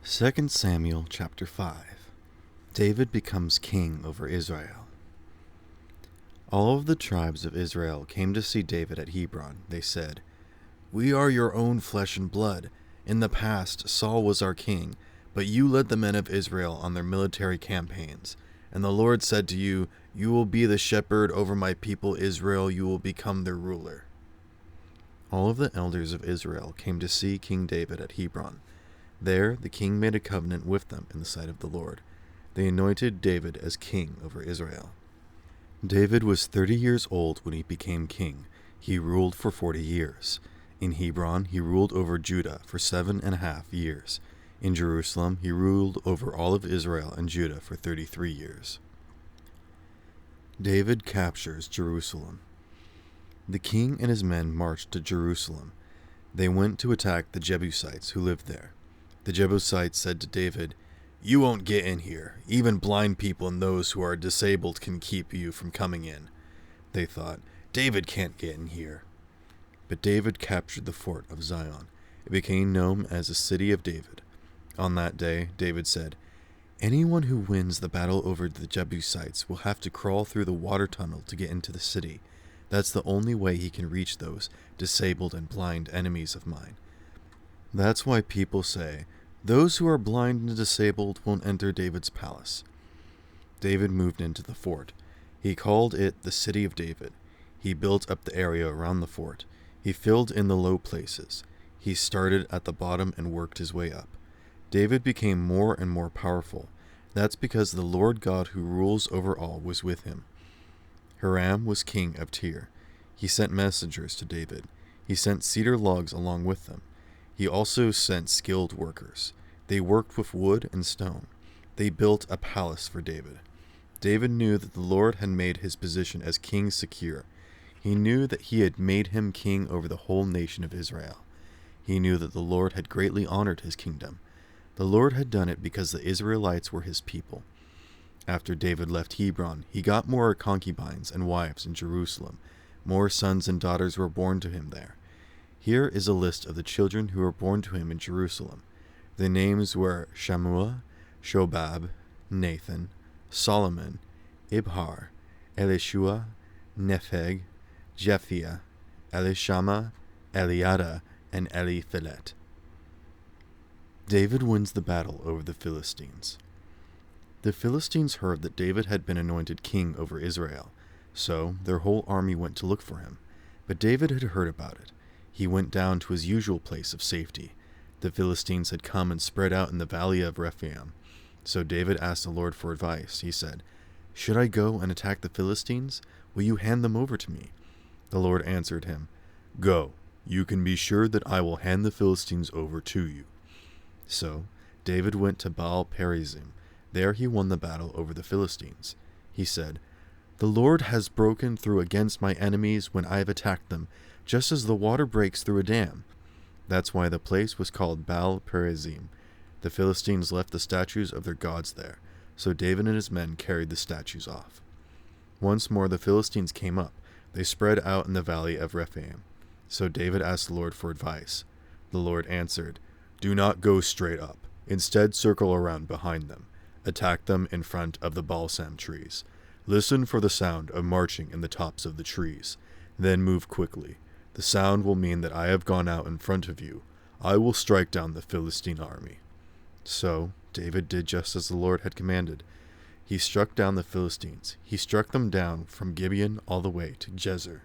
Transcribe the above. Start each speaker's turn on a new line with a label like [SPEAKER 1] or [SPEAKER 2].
[SPEAKER 1] 2 Samuel chapter 5. David becomes king over Israel. All of the tribes of Israel came to see David at Hebron. They said, "We are your own flesh and blood. In the past, Saul was our king, but you led the men of Israel on their military campaigns. And the Lord said to you, 'You will be the shepherd over my people Israel. You will become their ruler.'" All of the elders of Israel came to see King David at Hebron. There, the king made a covenant with them in the sight of the Lord. They anointed David as king over Israel. David was 30 years old when he became king. He ruled for 40 years. In Hebron, he ruled over Judah for 7.5 years. In Jerusalem, he ruled over all of Israel and Judah for 33 years. David captures Jerusalem. The king and his men marched to Jerusalem. They went to attack the Jebusites who lived there. The Jebusites said to David, "You won't get in here. Even blind people and those who are disabled can keep you from coming in." They thought, "David can't get in here." But David captured the fort of Zion. It became known as the City of David. On that day, David said, "Anyone who wins the battle over the Jebusites will have to crawl through the water tunnel to get into the city. That's the only way he can reach those disabled and blind enemies of mine." That's why people say, "Those who are blind and disabled won't enter David's palace." David moved into the fort. He called it the City of David. He built up the area around the fort. He filled in the low places. He started at the bottom and worked his way up. David became more and more powerful. That's because the Lord God who rules over all was with him. Hiram was king of Tyre. He sent messengers to David. He sent cedar logs along with them. He also sent skilled workers. They worked with wood and stone. They built a palace for David. David knew that the Lord had made his position as king secure. He knew that he had made him king over the whole nation of Israel. He knew that the Lord had greatly honored his kingdom. The Lord had done it because the Israelites were his people. After David left Hebron, he got more concubines and wives in Jerusalem. More sons and daughters were born to him there. Here is a list of the children who were born to him in Jerusalem. The names were Shammua, Shobab, Nathan, Solomon, Ibhar, Elishua, Nepheg, Japhiah, Elishama, Eliada, and Eliphelet. David wins the battle over the Philistines. The Philistines heard that David had been anointed king over Israel, so their whole army went to look for him. But David had heard about it. He went down to his usual place of safety. The Philistines had come and spread out in the valley of Rephaim. So David asked the Lord for advice. He said, "Should I go and attack the Philistines? Will you hand them over to me?" The Lord answered him, "Go. You can be sure that I will hand the Philistines over to you." So David went to Baal Perazim. There he won the battle over the Philistines. He said, "The Lord has broken through against my enemies when I have attacked them, just as the water breaks through a dam." That's why the place was called Baal Perazim. The Philistines left the statues of their gods there, so David and his men carried the statues off. Once more the Philistines came up. They spread out in the valley of Rephaim. So David asked the Lord for advice. The Lord answered, "Do not go straight up. Instead, circle around behind them. Attack them in front of the balsam trees. Listen for the sound of marching in the tops of the trees. Then move quickly. The sound will mean that I have gone out in front of you. I will strike down the Philistine army." So David did just as the Lord had commanded. He struck down the Philistines. He struck them down from Gibeon all the way to Gezer.